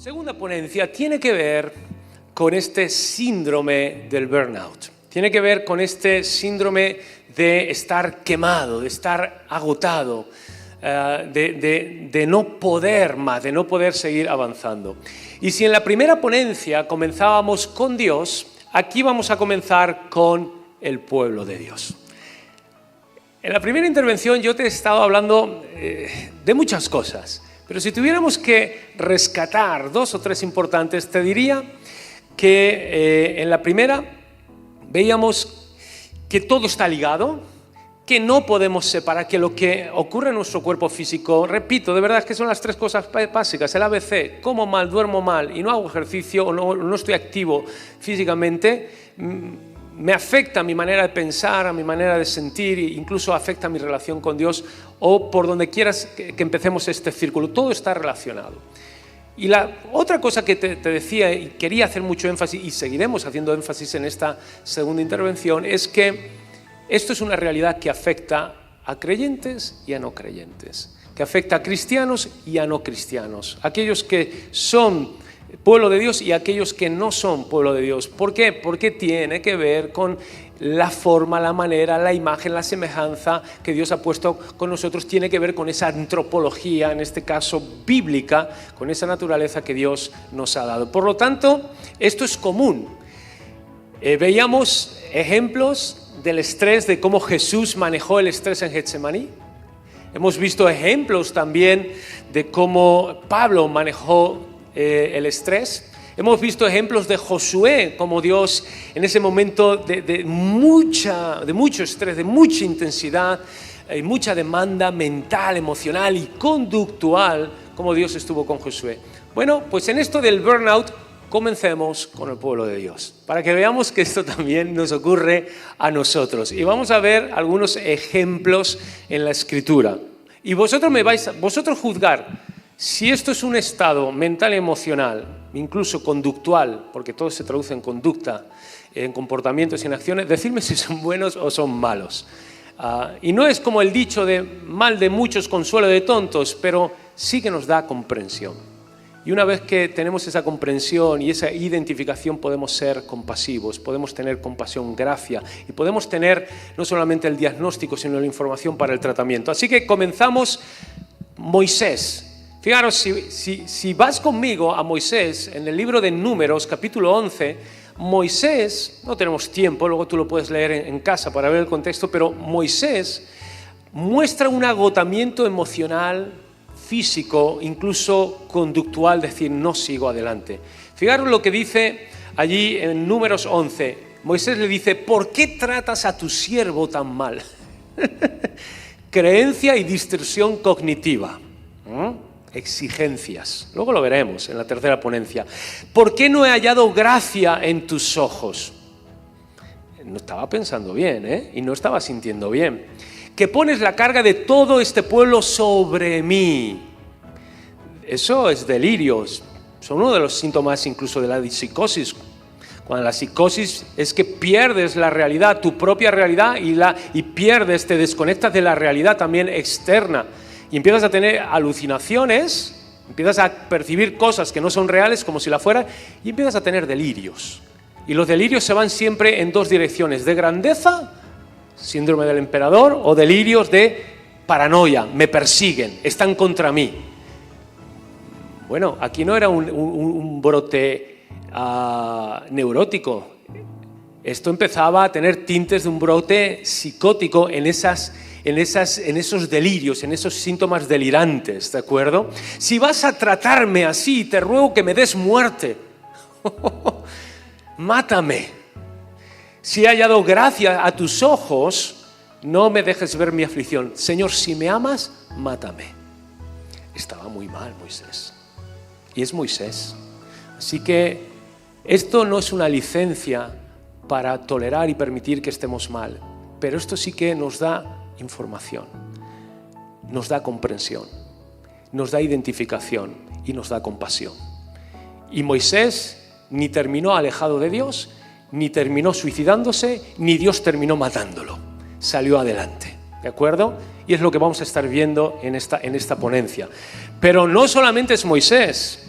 Segunda ponencia tiene que ver con este síndrome del burnout. Tiene que ver con este síndrome de estar quemado, de estar agotado, de no poder más, de no poder seguir avanzando. Y si en la primera ponencia comenzábamos con Dios, aquí vamos a comenzar con el pueblo de Dios. En la primera intervención yo te he estado hablando de muchas cosas, pero si tuviéramos que rescatar dos o tres importantes, te diría que en la primera veíamos que todo está ligado, que no podemos separar, que lo que ocurre en nuestro cuerpo físico, repito, de verdad es que son las tres cosas básicas, el ABC, como mal, duermo mal y no hago ejercicio o no estoy activo físicamente, me afecta a mi manera de pensar, a mi manera de sentir, e incluso afecta a mi relación con Dios o por donde quieras que empecemos este círculo, todo está relacionado. Y la otra cosa que te decía y quería hacer mucho énfasis y seguiremos haciendo énfasis en esta segunda intervención es que esto es una realidad que afecta a creyentes y a no creyentes, que afecta a cristianos y a no cristianos, aquellos que son pueblo de Dios y aquellos que no son pueblo de Dios. ¿Por qué? Porque tiene que ver con la forma, la manera, la imagen, la semejanza que Dios ha puesto con nosotros, tiene que ver con esa antropología, en este caso bíblica, con esa naturaleza que Dios nos ha dado. Por lo tanto, esto es común. Veíamos ejemplos del estrés, de cómo Jesús manejó el estrés en Getsemaní. Hemos visto ejemplos también de cómo Pablo manejó el estrés. Hemos visto ejemplos de Josué, como Dios en ese momento de mucho estrés, de mucha intensidad y mucha demanda mental, emocional y conductual, como Dios estuvo con Josué. Bueno, pues en esto del burnout comencemos con el pueblo de Dios, para que veamos que esto también nos ocurre a nosotros. Y vamos a ver algunos ejemplos en la Escritura. Y vosotros juzgar si esto es un estado mental y emocional, incluso conductual, porque todo se traduce en conducta, en comportamientos y en acciones, decidme si son buenos o son malos. Y no es como el dicho de mal de muchos, consuelo de tontos, pero sí que nos da comprensión. Y una vez que tenemos esa comprensión y esa identificación, podemos ser compasivos, podemos tener compasión, gracia, y podemos tener no solamente el diagnóstico, sino la información para el tratamiento. Así que comenzamos. Moisés. Fijaros, si vas conmigo a Moisés, en el libro de Números, capítulo 11, Moisés, no tenemos tiempo, luego tú lo puedes leer en casa para ver el contexto, pero Moisés muestra un agotamiento emocional, físico, incluso conductual, decir, no sigo adelante. Fijaros lo que dice allí en Números 11. Moisés le dice, ¿por qué tratas a tu siervo tan mal? Creencia y distorsión cognitiva. Exigencias. Luego lo veremos en la tercera ponencia. ¿Por qué no he hallado gracia en tus ojos? No estaba pensando bien, y no estaba sintiendo bien. Que pones la carga de todo este pueblo sobre mí. Eso es delirio. Son uno de los síntomas incluso de la psicosis. Cuando la psicosis es que pierdes la realidad, tu propia realidad, y pierdes, te desconectas de la realidad también externa. Y empiezas a tener alucinaciones, empiezas a percibir cosas que no son reales como si la fueran, y empiezas a tener delirios. Y los delirios se van siempre en dos direcciones, de grandeza, síndrome del emperador, o delirios de paranoia, me persiguen, están contra mí. Bueno, aquí no era un brote neurótico. Esto empezaba a tener tintes de un brote psicótico en esos delirios, en esos síntomas delirantes, ¿de acuerdo? Si vas a tratarme así, te ruego que me des muerte. Mátame. Si he hallado gracia a tus ojos, no me dejes ver mi aflicción. Señor, si me amas, mátame. Estaba muy mal Moisés. Y es Moisés. Así que esto no es una licencia para tolerar y permitir que estemos mal, pero esto sí que nos da información, nos da comprensión, nos da identificación y nos da compasión. Y Moisés ni terminó alejado de Dios, ni terminó suicidándose, ni Dios terminó matándolo. Salió adelante, ¿de acuerdo? Y es lo que vamos a estar viendo en esta ponencia. Pero no solamente es Moisés.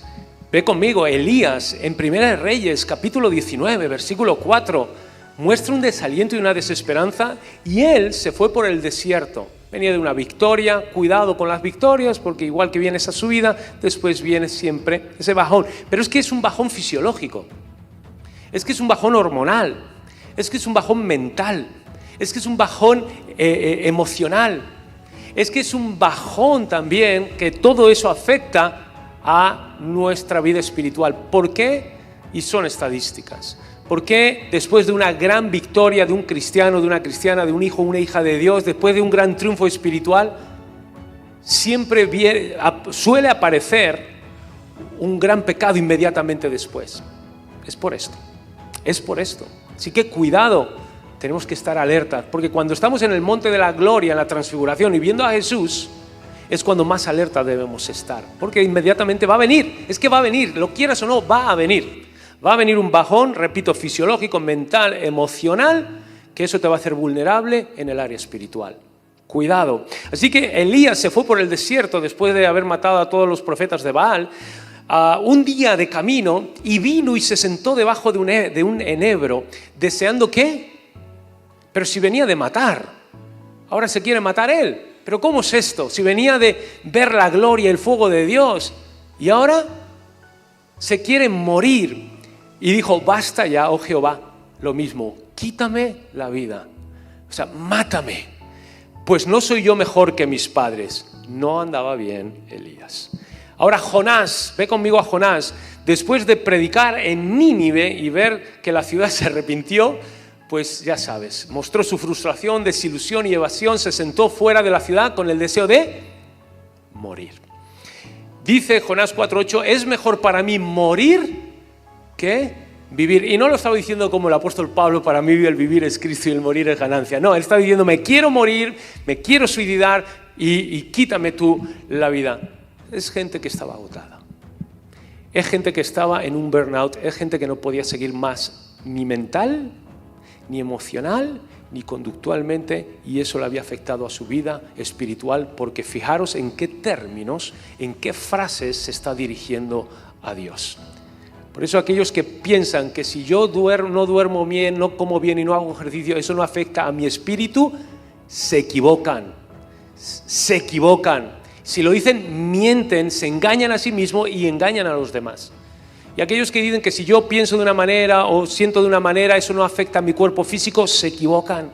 Ve conmigo, Elías, en Primera de Reyes, capítulo 19, versículo 4, muestra un desaliento y una desesperanza, y él se fue por el desierto. Venía de una victoria, cuidado con las victorias, porque igual que viene esa subida, después viene siempre ese bajón. Pero es que es un bajón fisiológico, es que es un bajón hormonal, es que es un bajón mental, es que es un bajón emocional, es que es un bajón también, que todo eso afecta a nuestra vida espiritual. ¿Por qué? Y son estadísticas. ¿Por qué después de una gran victoria de un cristiano, de una cristiana, de un hijo o una hija de Dios, después de un gran triunfo espiritual, siempre suele aparecer un gran pecado inmediatamente después? Es por esto, es por esto. Así que cuidado, tenemos que estar alertas, porque cuando estamos en el monte de la gloria, en la transfiguración y viendo a Jesús, es cuando más alerta debemos estar, porque inmediatamente va a venir, es que va a venir, lo quieras o no, va a venir. Va a venir un bajón, repito, fisiológico, mental, emocional, que eso te va a hacer vulnerable en el área espiritual. Cuidado. Así que Elías se fue por el desierto después de haber matado a todos los profetas de Baal, un día de camino, y vino y se sentó debajo de un enebro, deseando ¿qué? Pero si venía de matar, ahora se quiere matar él. ¿Pero cómo es esto? Si venía de ver la gloria, el fuego de Dios, y ahora se quiere morir. Y dijo, basta ya, oh Jehová, lo mismo, quítame la vida, o sea, mátame, pues no soy yo mejor que mis padres. No andaba bien Elías. Ahora Jonás, ve conmigo a Jonás, después de predicar en Nínive y ver que la ciudad se arrepintió, pues ya sabes, mostró su frustración, desilusión y evasión, se sentó fuera de la ciudad con el deseo de morir. Dice Jonás 4:8, es mejor para mí morir que vivir. Y no lo estaba diciendo como el apóstol Pablo, para mí el vivir es Cristo y el morir es ganancia. No, él está diciendo, me quiero morir, me quiero suicidar y quítame tú la vida. Es gente que estaba agotada. Es gente que estaba en un burnout, es gente que no podía seguir más, ni mental, ni emocional, ni conductualmente, y eso le había afectado a su vida espiritual, porque fijaros en qué términos, en qué frases se está dirigiendo a Dios. Por eso aquellos que piensan que si yo no duermo bien, no como bien y no hago ejercicio, eso no afecta a mi espíritu, se equivocan. Se equivocan. Si lo dicen, mienten, se engañan a sí mismos y engañan a los demás. Y aquellos que dicen que si yo pienso de una manera o siento de una manera, eso no afecta a mi cuerpo físico, se equivocan.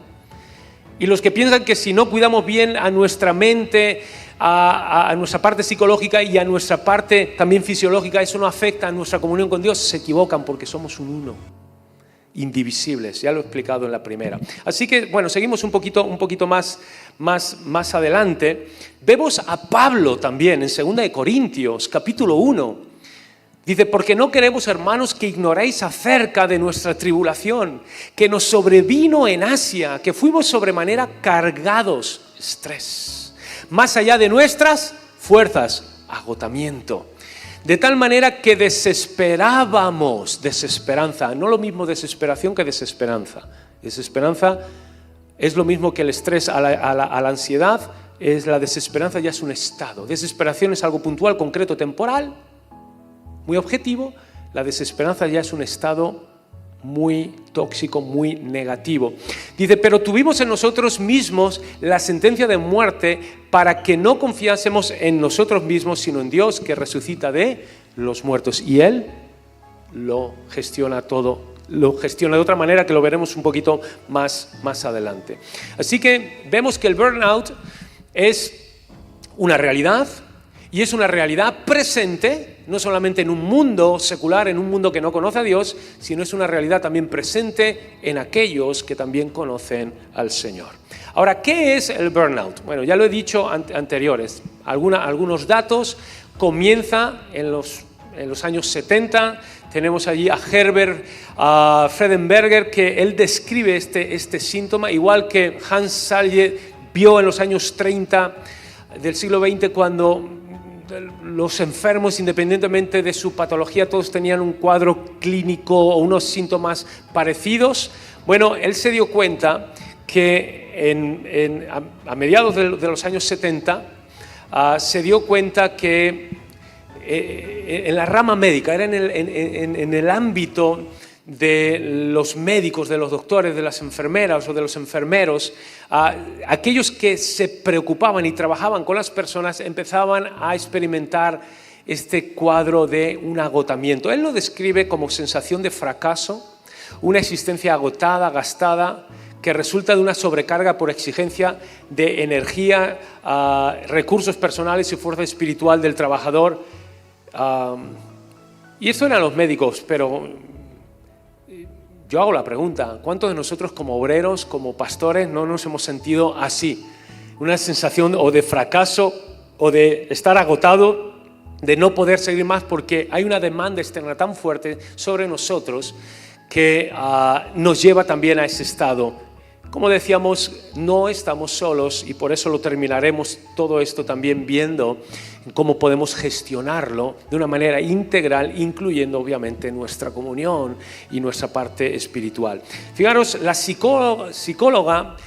Y los que piensan que si no cuidamos bien a nuestra mente, a nuestra parte psicológica y a nuestra parte también fisiológica, eso no afecta a nuestra comunión con Dios, se equivocan, porque somos un uno, indivisibles, ya lo he explicado en la primera. Así que, bueno, seguimos un poquito más adelante. Vemos a Pablo también en 2 de Corintios, capítulo 1. Dice, porque no queremos, hermanos, que ignoréis acerca de nuestra tribulación, que nos sobrevino en Asia, que fuimos sobremanera cargados, estrés, más allá de nuestras fuerzas, agotamiento. De tal manera que desesperábamos, desesperanza, no lo mismo desesperación que desesperanza. Desesperanza es lo mismo que el estrés a la ansiedad, la desesperanza ya es un estado. Desesperación es algo puntual, concreto, temporal, muy objetivo. La desesperanza ya es un estado muy tóxico, muy negativo. Dice, pero tuvimos en nosotros mismos la sentencia de muerte para que no confiásemos en nosotros mismos, sino en Dios que resucita de los muertos. Y Él lo gestiona todo, lo gestiona de otra manera que lo veremos un poquito más adelante. Así que vemos que el burnout es una realidad. Y es una realidad presente, no solamente en un mundo secular, en un mundo que no conoce a Dios, sino es una realidad también presente en aquellos que también conocen al Señor. Ahora, ¿qué es el burnout? Bueno, ya lo he dicho anteriores. Algunos datos. Comienza en los años 70. Tenemos allí a Herbert Freudenberger, que él describe este síntoma, igual que Hans Selye vio en los años 30 del siglo XX, cuando los enfermos, independientemente de su patología, todos tenían un cuadro clínico o unos síntomas parecidos. Bueno, él se dio cuenta que a mediados de los años 70 se dio cuenta que en la rama médica, era en el ámbito de los médicos, de los doctores, de las enfermeras o de los enfermeros. Aquellos que se preocupaban y trabajaban con las personas empezaban a experimentar este cuadro de un agotamiento. Él lo describe como sensación de fracaso, una existencia agotada, gastada, que resulta de una sobrecarga por exigencia de energía, recursos personales y fuerza espiritual del trabajador. Y eso eran los médicos, pero yo hago la pregunta, ¿cuántos de nosotros como obreros, como pastores, no nos hemos sentido así? Una sensación o de fracaso o de estar agotado, de no poder seguir más porque hay una demanda externa tan fuerte sobre nosotros que nos lleva también a ese estado. Como decíamos, no estamos solos y por eso lo terminaremos todo esto también viendo cómo podemos gestionarlo de una manera integral, incluyendo obviamente nuestra comunión y nuestra parte espiritual. Fijaros, la psicóloga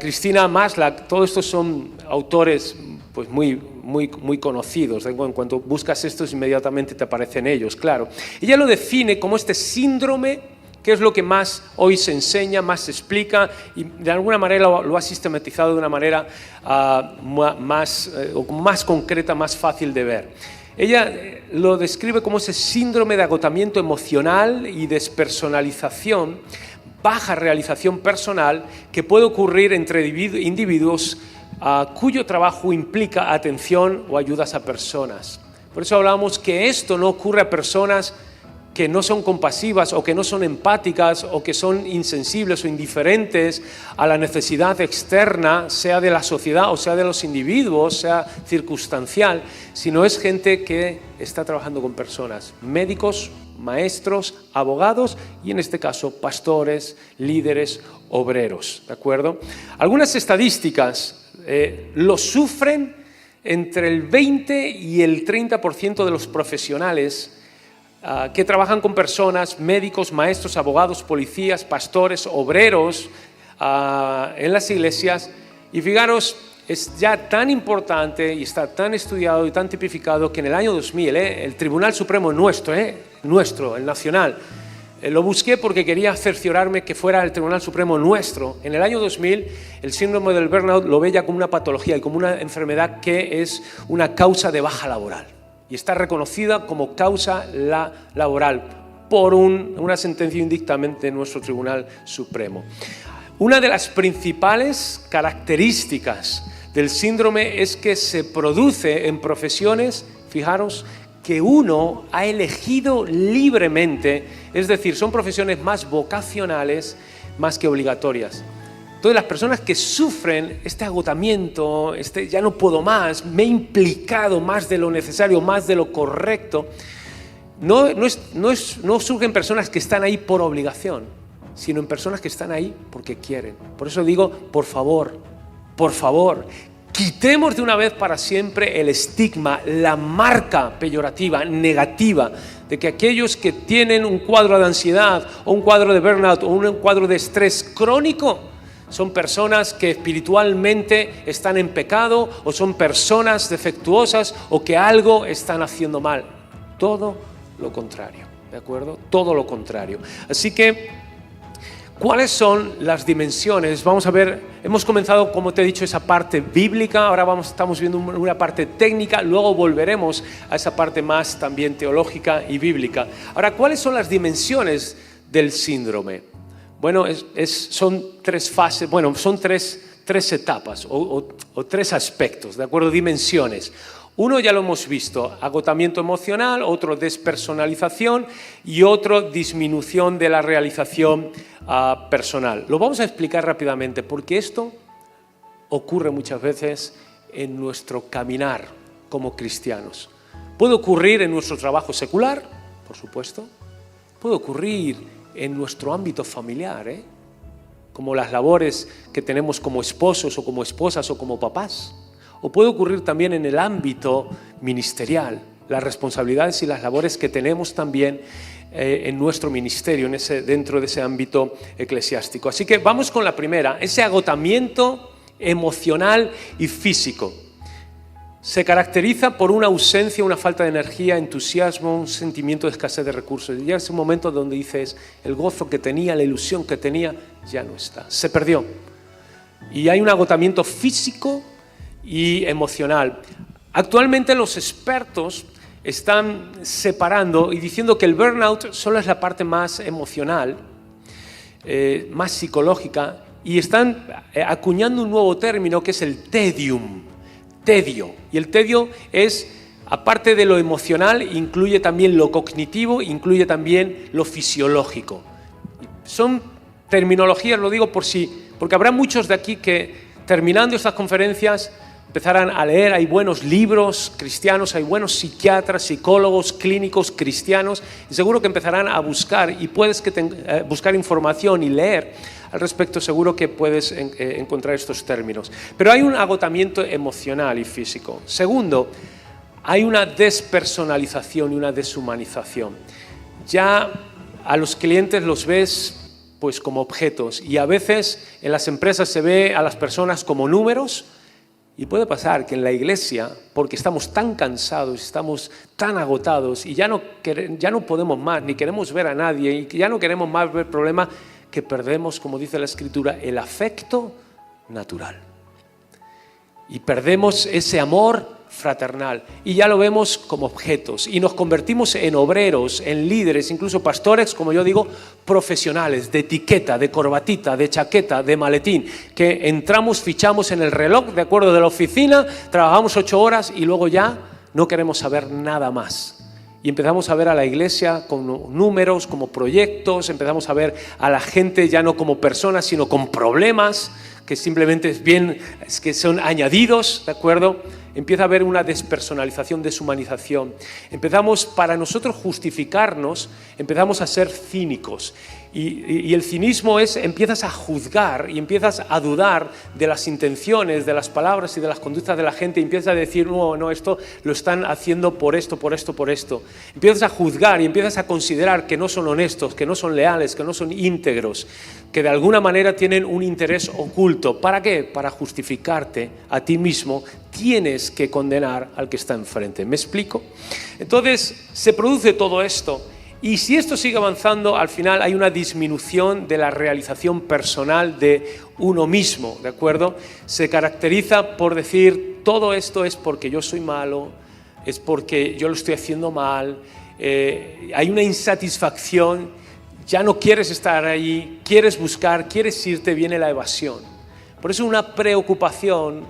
Christina Maslach, todos estos son autores pues muy conocidos. En cuanto buscas estos, inmediatamente te aparecen ellos, claro. Ella lo define como este síndrome, que es lo que más hoy se enseña, más se explica y de alguna manera lo ha sistematizado de una manera más concreta, más fácil de ver. Ella lo describe como ese síndrome de agotamiento emocional y despersonalización, baja realización personal que puede ocurrir entre individuos cuyo trabajo implica atención o ayudas a personas. Por eso hablábamos que esto no ocurre a personas que no son compasivas o que no son empáticas o que son insensibles o indiferentes a la necesidad externa, sea de la sociedad o sea de los individuos, sea circunstancial, sino es gente que está trabajando con personas, médicos, maestros, abogados y en este caso pastores, líderes, obreros, ¿de acuerdo? Algunas estadísticas lo sufren entre el 20 y el 30% de los profesionales que trabajan con personas, médicos, maestros, abogados, policías, pastores, obreros en las iglesias. Y fijaros, es ya tan importante y está tan estudiado y tan tipificado que en el año 2000 el Tribunal Supremo nuestro, el nacional, lo busqué porque quería cerciorarme que fuera el Tribunal Supremo nuestro. En el año 2000 el síndrome del burnout lo ve ya como una patología y como una enfermedad que es una causa de baja laboral. Y está reconocida como causa laboral por una sentencia y un dictamen de nuestro Tribunal Supremo. Una de las principales características del síndrome es que se produce en profesiones, fijaros, que uno ha elegido libremente, es decir, son profesiones más vocacionales más que obligatorias. Entonces las personas que sufren este agotamiento, ya no puedo más, me he implicado más de lo necesario, más de lo correcto, no surgen personas que están ahí por obligación, sino en personas que están ahí porque quieren. Por eso digo, por favor, quitemos de una vez para siempre el estigma, la marca peyorativa, negativa, de que aquellos que tienen un cuadro de ansiedad o un cuadro de burnout o un cuadro de estrés crónico son personas que espiritualmente están en pecado o son personas defectuosas o que algo están haciendo mal. Todo lo contrario, ¿de acuerdo? Todo lo contrario. Así que, ¿cuáles son las dimensiones? Vamos a ver, hemos comenzado, como te he dicho, esa parte bíblica, ahora estamos viendo una parte técnica, luego volveremos a esa parte más también teológica y bíblica. Ahora, ¿cuáles son las dimensiones del síndrome? Bueno, son tres fases, son tres etapas o tres aspectos, ¿de acuerdo? Dimensiones. Uno ya lo hemos visto, agotamiento emocional, otro despersonalización y otro disminución de la realización personal. Lo vamos a explicar rápidamente porque esto ocurre muchas veces en nuestro caminar como cristianos. Puede ocurrir en nuestro trabajo secular, por supuesto, puede ocurrir en nuestro ámbito familiar, como las labores que tenemos como esposos o como esposas o como papás. O puede ocurrir también en el ámbito ministerial, las responsabilidades y las labores que tenemos también en nuestro ministerio, dentro de ese ámbito eclesiástico. Así que vamos con la primera, ese agotamiento emocional y físico. se caracteriza por una ausencia, una falta de energía, entusiasmo, un sentimiento de escasez de recursos. Y ya es un momento donde dices, el gozo que tenía, la ilusión que tenía, ya no está, se perdió. Y hay un agotamiento físico y emocional. Actualmente los expertos están separando y diciendo que el burnout solo es la parte más emocional, más psicológica, y están acuñando un nuevo término que es el tedium. Tedio. Y el tedio es, aparte de lo emocional, incluye también lo cognitivo, incluye también lo fisiológico. Son terminologías, lo digo porque habrá muchos de aquí que terminando estas conferencias empezarán a leer, hay buenos libros cristianos, hay buenos psiquiatras, psicólogos, clínicos cristianos, y seguro que empezarán a buscar, y puedes buscar información y leer al respecto, seguro que puedes encontrar estos términos. Pero hay un agotamiento emocional y físico. Segundo, hay una despersonalización y una deshumanización. Ya a los clientes los ves pues como objetos, y a veces en las empresas se ve a las personas como números, y puede pasar que en la iglesia, porque estamos tan cansados, estamos tan agotados y ya no podemos más, ni queremos ver a nadie y ya no queremos más ver problemas, que perdemos, como dice la Escritura, el afecto natural. Y perdemos ese amor fraternal y ya lo vemos como objetos y nos convertimos en obreros, en líderes, incluso pastores, como yo digo, profesionales, de etiqueta, de corbatita, de chaqueta, de maletín, que entramos, fichamos en el reloj de acuerdo de la oficina, trabajamos 8 horas y luego ya no queremos saber nada más. Y empezamos a ver a la iglesia como números, como proyectos, empezamos a ver a la gente ya no como personas, sino con problemas, que simplemente que son añadidos, ¿de acuerdo? Empieza a haber una despersonalización, deshumanización. Empezamos, para nosotros justificarnos, empezamos a ser cínicos. Y el cinismo es, empiezas a juzgar y empiezas a dudar de las intenciones, de las palabras y de las conductas de la gente, y empiezas a decir, no, esto lo están haciendo por esto. Empiezas a juzgar y empiezas a considerar que no son honestos, que no son leales, que no son íntegros, que de alguna manera tienen un interés oculto. ¿Para qué? Para justificarte a ti mismo, tienes que condenar al que está enfrente. ¿Me explico? Entonces, se produce todo esto. Y si esto sigue avanzando, al final hay una disminución de la realización personal de uno mismo, ¿de acuerdo? Se caracteriza por decir, todo esto es porque yo soy malo, es porque yo lo estoy haciendo mal, hay una insatisfacción, ya no quieres estar ahí, quieres buscar, quieres irte, viene la evasión. Por eso una preocupación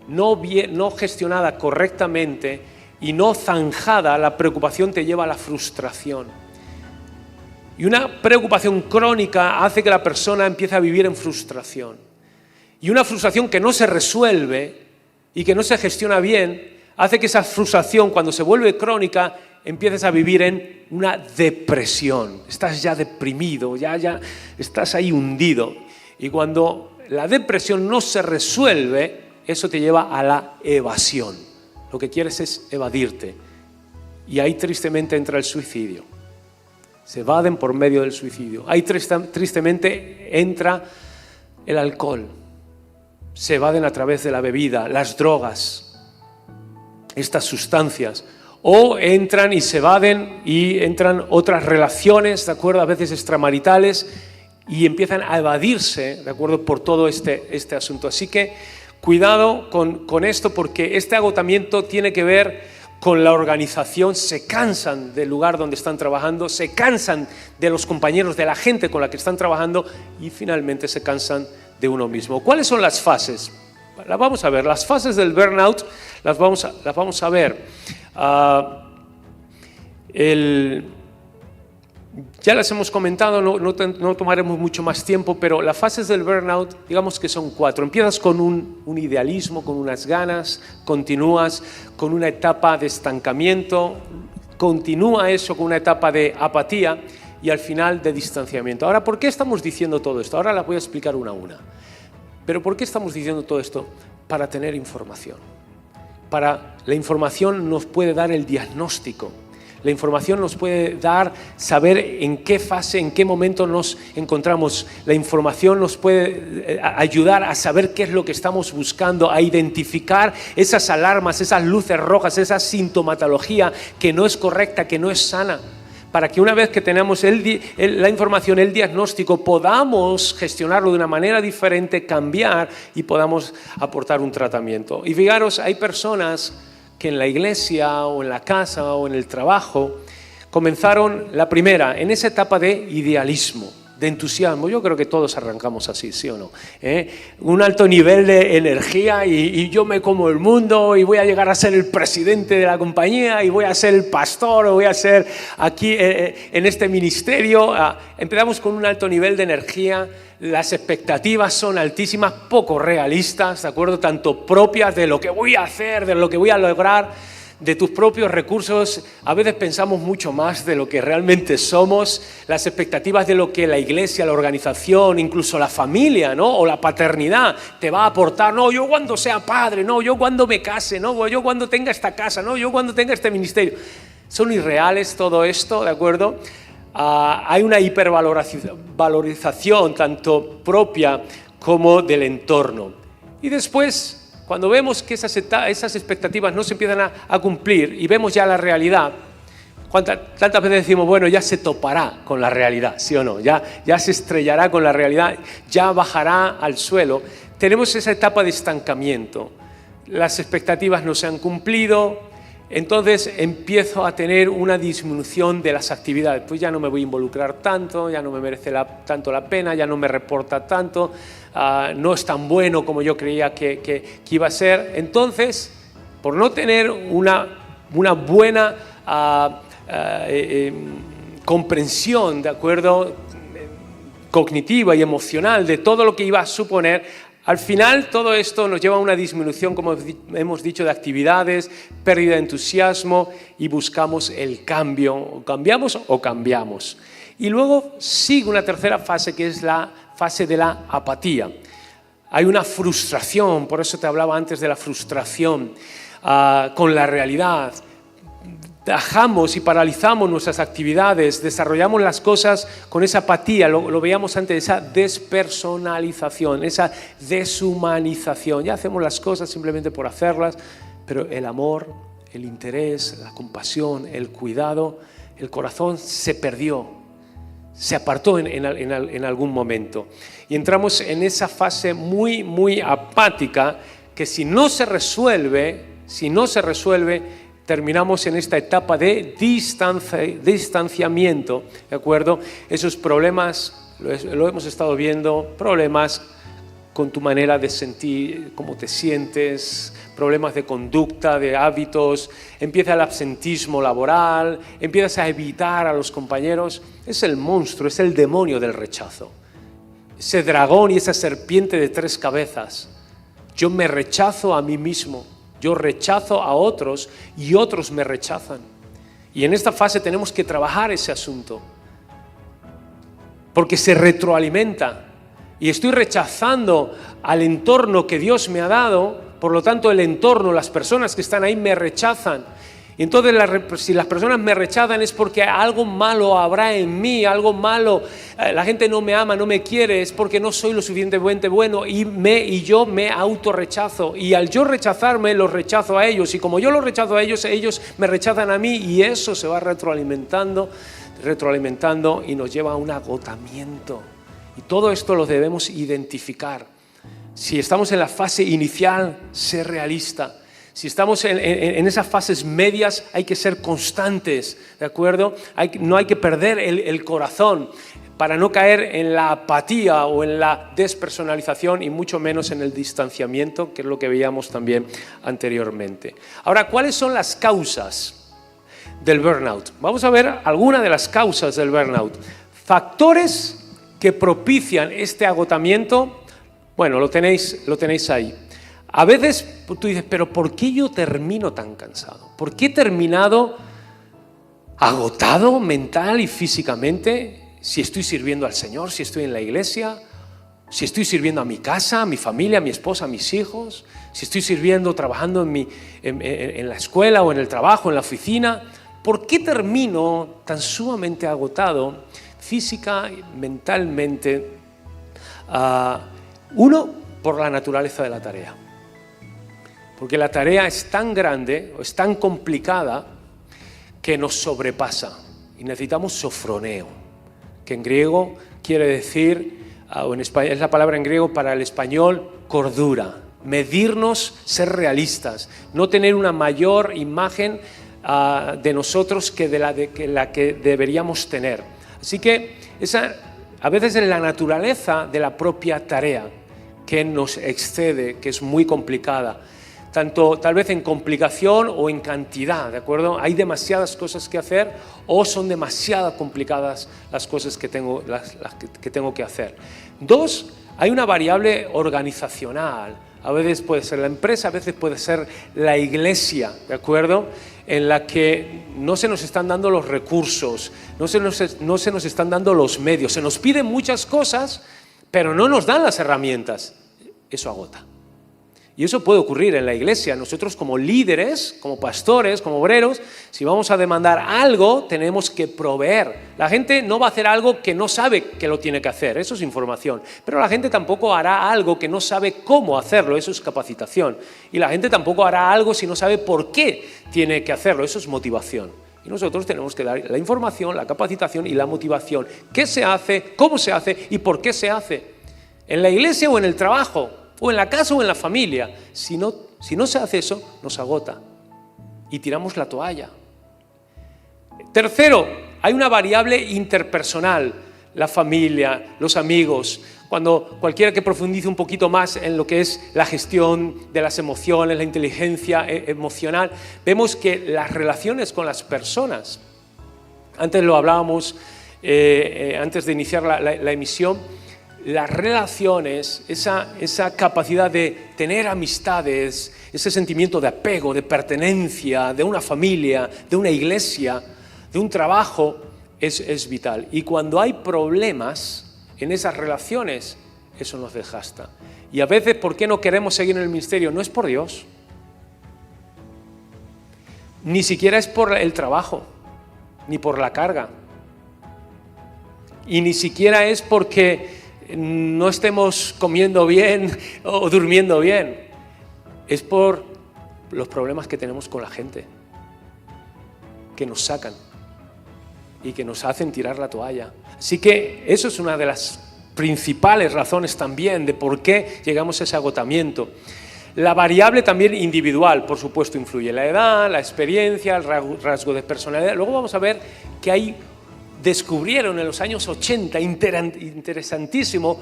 no gestionada correctamente y no zanjada, la preocupación te lleva a la frustración. Y una preocupación crónica hace que la persona empiece a vivir en frustración. Y una frustración que no se resuelve y que no se gestiona bien, hace que esa frustración, cuando se vuelve crónica, empieces a vivir en una depresión. Estás ya deprimido, ya estás ahí hundido. Y cuando la depresión no se resuelve, eso te lleva a la evasión. Lo que quieres es evadirte. Y ahí tristemente entra el suicidio. Se evaden por medio del suicidio. Ahí tristemente entra el alcohol. Se evaden a través de la bebida, las drogas, estas sustancias. O entran y se evaden y entran otras relaciones, ¿de acuerdo? A veces extramaritales, y empiezan a evadirse, ¿de acuerdo? Por todo este asunto. Así que cuidado con esto, porque este agotamiento tiene que ver con la organización. Se cansan del lugar donde están trabajando, se cansan de los compañeros, de la gente con la que están trabajando y finalmente se cansan de uno mismo. ¿Cuáles son las fases? Las vamos a ver. Las fases del burnout las vamos a ver. Ya las hemos comentado, no tomaremos mucho más tiempo, pero las fases del burnout, digamos que son 4. Empiezas con un idealismo, con unas ganas, continúas con una etapa de estancamiento, continúa eso con una etapa de apatía y al final de distanciamiento. Ahora, ¿por qué estamos diciendo todo esto? Ahora las voy a explicar una a una. Pero ¿por qué estamos diciendo todo esto? Para tener información. La información nos puede dar el diagnóstico. La información nos puede dar, saber en qué fase, en qué momento nos encontramos. La información nos puede ayudar a saber qué es lo que estamos buscando, a identificar esas alarmas, esas luces rojas, esa sintomatología que no es correcta, que no es sana. Para que una vez que tenemos la información, el diagnóstico, podamos gestionarlo de una manera diferente, cambiar y podamos aportar un tratamiento. Y fijaros, hay personas que en la iglesia o en la casa o en el trabajo comenzaron la primera, en esa etapa de idealismo, de entusiasmo. Yo creo que todos arrancamos así, ¿sí o no? Un alto nivel de energía y yo me como el mundo y voy a llegar a ser el presidente de la compañía y voy a ser el pastor o voy a ser aquí en este ministerio. Empezamos con un alto nivel de energía. Las expectativas son altísimas, poco realistas, ¿de acuerdo? Tanto propias de lo que voy a hacer, de lo que voy a lograr, de tus propios recursos. A veces pensamos mucho más de lo que realmente somos. Las expectativas de lo que la iglesia, la organización, incluso la familia, ¿no? O la paternidad te va a aportar. No, yo cuando sea padre, no, yo cuando me case, no, yo cuando tenga esta casa, no, yo cuando tenga este ministerio. Son irreales todo esto, ¿de acuerdo? Hay una hipervalorización tanto propia como del entorno. Y después, cuando vemos que esas expectativas no se empiezan a cumplir y vemos ya la realidad, tantas veces decimos, bueno, ya se topará con la realidad, ¿sí o no? Ya se estrellará con la realidad, ya bajará al suelo. Tenemos esa etapa de estancamiento. Las expectativas no se han cumplido. Entonces empiezo a tener una disminución de las actividades, pues ya no me voy a involucrar tanto, ya no me merece tanto la pena, ya no me reporta tanto, no es tan bueno como yo creía que iba a ser. Entonces, por no tener una buena comprensión, ¿de acuerdo?, cognitiva y emocional de todo lo que iba a suponer, al final todo esto nos lleva a una disminución, como hemos dicho, de actividades, pérdida de entusiasmo y buscamos el cambio. O cambiamos o cambiamos. Y luego sigue una tercera fase que es la fase de la apatía. Hay una frustración, por eso te hablaba antes de la frustración con la realidad. Dejamos y paralizamos nuestras actividades, desarrollamos las cosas con esa apatía, lo veíamos antes, esa despersonalización, esa deshumanización. Ya hacemos las cosas simplemente por hacerlas, pero el amor, el interés, la compasión, el cuidado, el corazón se perdió, se apartó en algún momento. Y entramos en esa fase muy, muy apática que si no se resuelve, terminamos en esta etapa de distanciamiento, ¿de acuerdo? Esos problemas, lo hemos estado viendo, problemas con tu manera de sentir, cómo te sientes, problemas de conducta, de hábitos, empieza el absentismo laboral, empiezas a evitar a los compañeros. Es el monstruo, es el demonio del rechazo. Ese dragón y esa serpiente de 3 cabezas. Yo me rechazo a mí mismo. Yo rechazo a otros y otros me rechazan. Y en esta fase tenemos que trabajar ese asunto. Porque se retroalimenta. Y estoy rechazando al entorno que Dios me ha dado, por lo tanto el entorno, las personas que están ahí me rechazan. Y entonces si las personas me rechazan es porque algo malo habrá en mí, algo malo, la gente no me ama, no me quiere, es porque no soy lo suficientemente bueno y yo me autorrechazo. Y al yo rechazarme, los rechazo a ellos. Y como yo los rechazo a ellos, ellos me rechazan a mí y eso se va retroalimentando y nos lleva a un agotamiento. Y todo esto lo debemos identificar. Si estamos en la fase inicial, ser realista. Si estamos en esas fases medias, hay que ser constantes, ¿de acuerdo? No hay que perder el corazón para no caer en la apatía o en la despersonalización y mucho menos en el distanciamiento, que es lo que veíamos también anteriormente. Ahora, ¿cuáles son las causas del burnout? Vamos a ver algunas de las causas del burnout. Factores que propician este agotamiento, bueno, lo tenéis ahí. A veces tú dices, pero ¿por qué yo termino tan cansado? ¿Por qué he terminado agotado mental y físicamente? Si estoy sirviendo al Señor, si estoy en la iglesia, si estoy sirviendo a mi casa, a mi familia, a mi esposa, a mis hijos, si estoy sirviendo, trabajando en la escuela o en el trabajo, en la oficina. ¿Por qué termino tan sumamente agotado física y mentalmente? Uno, por la naturaleza de la tarea. Porque la tarea es tan grande, o es tan complicada, que nos sobrepasa. Y necesitamos sofroneo, que en griego quiere decir, o en español, es la palabra en griego para el español, cordura. Medirnos, ser realistas, no tener una mayor imagen de nosotros que la que deberíamos tener. Así que a veces es la naturaleza de la propia tarea que nos excede, que es muy complicada, tanto tal vez en complicación o en cantidad, ¿de acuerdo? Hay demasiadas cosas que hacer o son demasiado complicadas las cosas que tengo que hacer. Dos, hay una variable organizacional. A veces puede ser la empresa, a veces puede ser la iglesia, ¿de acuerdo? En la que no se nos están dando los recursos, no se nos están dando los medios. Se nos piden muchas cosas, pero no nos dan las herramientas. Eso agota. Y eso puede ocurrir en la iglesia. Nosotros como líderes, como pastores, como obreros, si vamos a demandar algo, tenemos que proveer. La gente no va a hacer algo que no sabe que lo tiene que hacer, eso es información. Pero la gente tampoco hará algo que no sabe cómo hacerlo, eso es capacitación. Y la gente tampoco hará algo si no sabe por qué tiene que hacerlo, eso es motivación. Y nosotros tenemos que dar la información, la capacitación y la motivación. ¿Qué se hace? ¿Cómo se hace? ¿Y por qué se hace? ¿En la iglesia o en el trabajo? ¿O en la casa o en la familia? Si no se hace eso, nos agota y tiramos la toalla. Tercero, hay una variable interpersonal, la familia, los amigos. Cuando cualquiera que profundice un poquito más en lo que es la gestión de las emociones, la inteligencia emocional, vemos que las relaciones con las personas, antes lo hablábamos, antes de iniciar la emisión, las relaciones, esa capacidad de tener amistades, ese sentimiento de apego, de pertenencia, de una familia, de una iglesia, de un trabajo, es vital. Y cuando hay problemas en esas relaciones, eso nos desgasta. Y a veces, ¿por qué no queremos seguir en el ministerio? No es por Dios. Ni siquiera es por el trabajo, ni por la carga. Y ni siquiera es porque no estemos comiendo bien o durmiendo bien. Es por los problemas que tenemos con la gente, que nos sacan y que nos hacen tirar la toalla. Así que eso es una de las principales razones también de por qué llegamos a ese agotamiento. La variable también individual, por supuesto, influye. La edad, la experiencia, el rasgo de personalidad. Luego vamos a ver que descubrieron en los años 80, interesantísimo,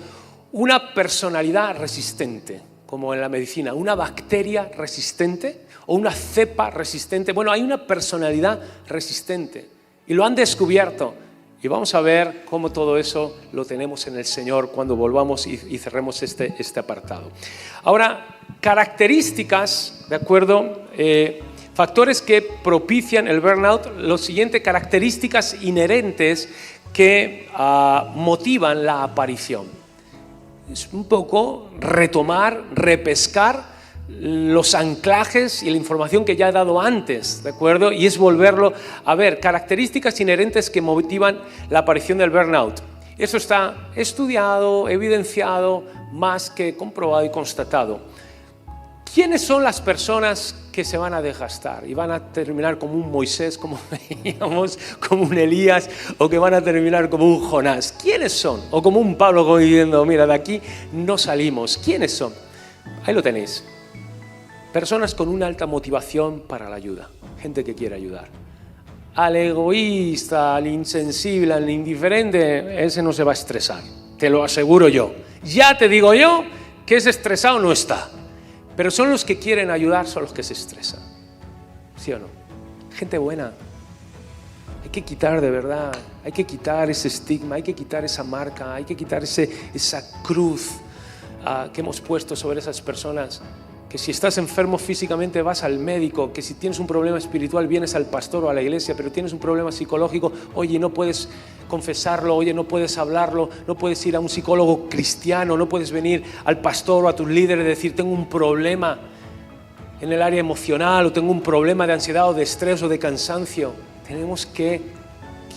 una personalidad resistente, como en la medicina, una bacteria resistente o una cepa resistente. Bueno, hay una personalidad resistente y lo han descubierto. Y vamos a ver cómo todo eso lo tenemos en el Señor cuando volvamos y cerremos este apartado. Ahora, características, ¿de acuerdo? Factores que propician el burnout, las siguientes características inherentes que motivan la aparición. Es un poco retomar, repescar los anclajes y la información que ya he dado antes, ¿de acuerdo? Y es volverlo a ver, características inherentes que motivan la aparición del burnout. Eso está estudiado, evidenciado, más que comprobado y constatado. ¿Quiénes son las personas que se van a desgastar y van a terminar como un Moisés, como veíamos, como un Elías, o que van a terminar como un Jonás? ¿Quiénes son? O como un Pablo como diciendo, mira, de aquí no salimos. ¿Quiénes son? Ahí lo tenéis. Personas con una alta motivación para la ayuda, gente que quiere ayudar. Al egoísta, al insensible, al indiferente, ese no se va a estresar, te lo aseguro yo. Ya te digo yo que ese estresado no está. Pero son los que quieren ayudar, son los que se estresan. ¿Sí o no? Gente buena. Hay que quitar de verdad, hay que quitar ese estigma, hay que quitar esa marca, hay que quitar esa cruz que hemos puesto sobre esas personas. Que si estás enfermo físicamente vas al médico, que si tienes un problema espiritual vienes al pastor o a la iglesia, pero tienes un problema psicológico, oye, no puedes confesarlo, oye, no puedes hablarlo, no puedes ir a un psicólogo cristiano, no puedes venir al pastor o a tus líderes y decir, tengo un problema en el área emocional o tengo un problema de ansiedad o de estrés o de cansancio. Tenemos que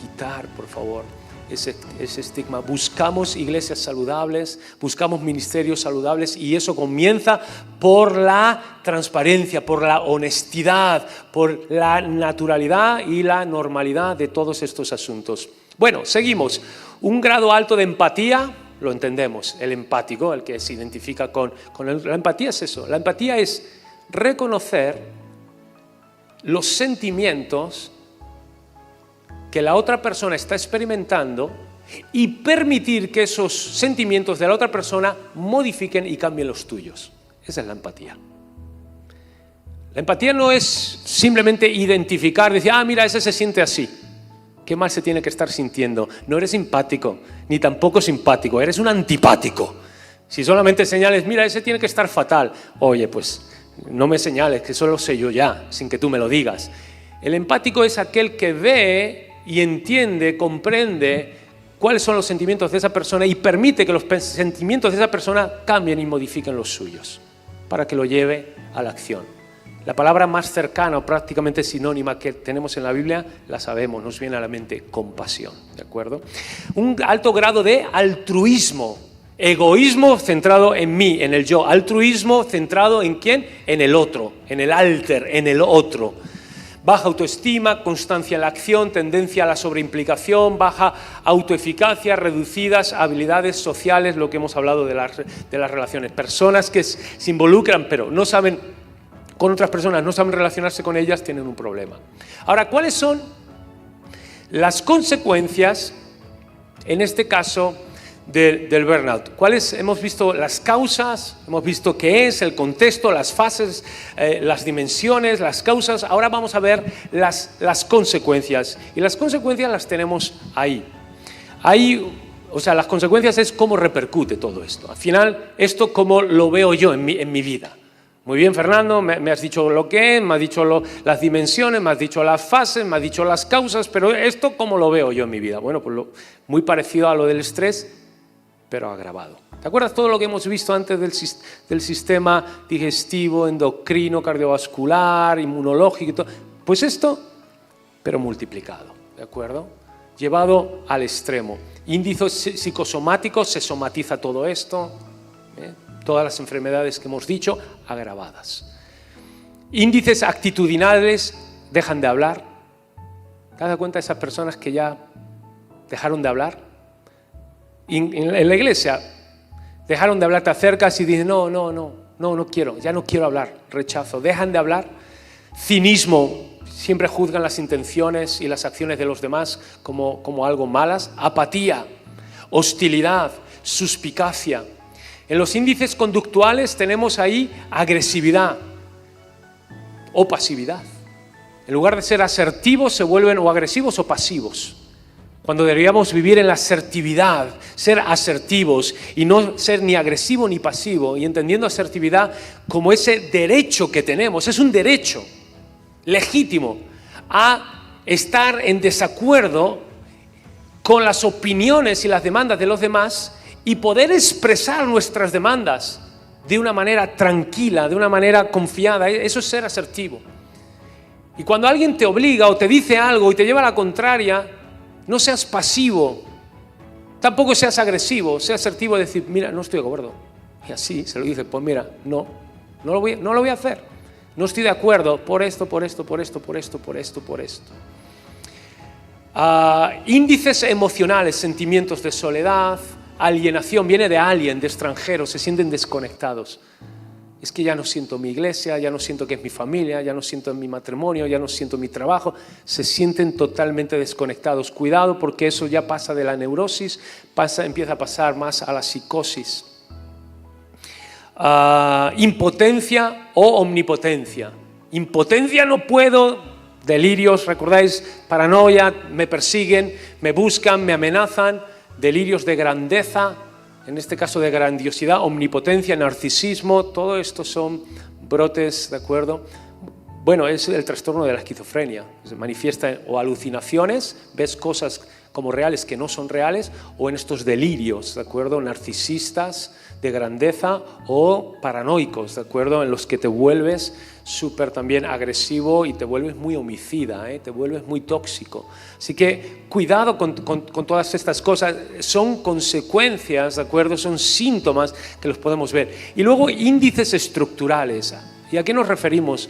quitar, por favor, ese estigma. Buscamos iglesias saludables, buscamos ministerios saludables y eso comienza por la transparencia, por la honestidad, por la naturalidad y la normalidad de todos estos asuntos. Bueno, seguimos. Un grado alto de empatía, lo entendemos, el empático, el que se identifica con la empatía es eso. La empatía es reconocer los sentimientos que la otra persona está experimentando y permitir que esos sentimientos de la otra persona modifiquen y cambien los tuyos. Esa es la empatía. La empatía no es simplemente identificar, decir, mira, ese se siente así. ¿Qué mal se tiene que estar sintiendo? No eres empático, ni tampoco simpático, eres un antipático. Si solamente señales, mira, ese tiene que estar fatal. Oye, pues no me señales, que eso lo sé yo ya, sin que tú me lo digas. El empático es aquel que ve y entiende, comprende cuáles son los sentimientos de esa persona y permite que los sentimientos de esa persona cambien y modifiquen los suyos para que lo lleve a la acción. La palabra más cercana o prácticamente sinónima que tenemos en la Biblia la sabemos, nos viene a la mente compasión, ¿de acuerdo? Un alto grado de altruismo, egoísmo centrado en mí, en el yo, altruismo centrado en ¿quién? En el otro, en el alter, en el otro. Baja autoestima, constancia en la acción, tendencia a la sobreimplicación, baja autoeficacia, reducidas habilidades sociales, lo que hemos hablado de las relaciones. Personas que se involucran pero no saben con otras personas, no saben relacionarse con ellas, tienen un problema. Ahora, ¿cuáles son las consecuencias, en este caso, del burnout? ¿Cuáles? Hemos visto las causas, hemos visto qué es, el contexto, las fases, las dimensiones, las causas. Ahora vamos a ver las consecuencias. Y las consecuencias las tenemos ahí. O sea, las consecuencias es cómo repercute todo esto. Al final, esto cómo lo veo yo en mi vida. Muy bien, Fernando, me has dicho lo que es, me has dicho las dimensiones, me has dicho las fases, me has dicho las causas, pero esto cómo lo veo yo en mi vida. Bueno, pues muy parecido a lo del estrés, pero agravado. ¿Te acuerdas todo lo que hemos visto antes del sistema digestivo, endocrino, cardiovascular, inmunológico y todo? Pues esto, pero multiplicado, ¿de acuerdo? Llevado al extremo. Índices psicosomáticos, se somatiza todo esto, todas las enfermedades que hemos dicho, agravadas. Índices actitudinales, dejan de hablar. ¿Te das cuenta de esas personas que ya dejaron de hablar? En la iglesia dejaron de hablar, te acercas y dices no quiero, ya no quiero hablar, rechazo, dejan de hablar. Cinismo, siempre juzgan las intenciones y las acciones de los demás como algo malas. Apatía, hostilidad, suspicacia. En los índices conductuales tenemos ahí agresividad o pasividad. En lugar de ser asertivos se vuelven o agresivos o pasivos. Cuando deberíamos vivir en la asertividad, ser asertivos y no ser ni agresivo ni pasivo, y entendiendo asertividad como ese derecho que tenemos, es un derecho legítimo a estar en desacuerdo con las opiniones y las demandas de los demás y poder expresar nuestras demandas de una manera tranquila, de una manera confiada. Eso es ser asertivo. Y cuando alguien te obliga o te dice algo y te lleva a la contraria, no seas pasivo, tampoco seas agresivo, sea asertivo y decir, mira, no estoy de acuerdo. Y así se lo dice, pues mira, no lo voy a hacer. No estoy de acuerdo por esto. Índices emocionales, sentimientos de soledad, alienación, viene de alien, de extranjero, se sienten desconectados. Es que ya no siento mi iglesia, ya no siento que es mi familia, ya no siento en mi matrimonio, ya no siento mi trabajo. Se sienten totalmente desconectados. Cuidado porque eso ya pasa de la neurosis, empieza a pasar más a la psicosis. Impotencia o omnipotencia. Impotencia, no puedo, delirios, ¿recordáis? Paranoia, me persiguen, me buscan, me amenazan. Delirios de grandeza, en este caso de grandiosidad, omnipotencia, narcisismo, todo esto son brotes, ¿de acuerdo? Bueno, es el trastorno de la esquizofrenia, se manifiesta o alucinaciones, ves cosas como reales que no son reales, o en estos delirios, ¿de acuerdo? Narcisistas, de grandeza, o paranoicos, ¿de acuerdo? En los que te vuelves súper también agresivo y te vuelves muy homicida, te vuelves muy tóxico. Así que cuidado con todas estas cosas, son consecuencias, ¿de acuerdo? Son síntomas que los podemos ver. Y luego índices estructurales. ¿Y a qué nos referimos?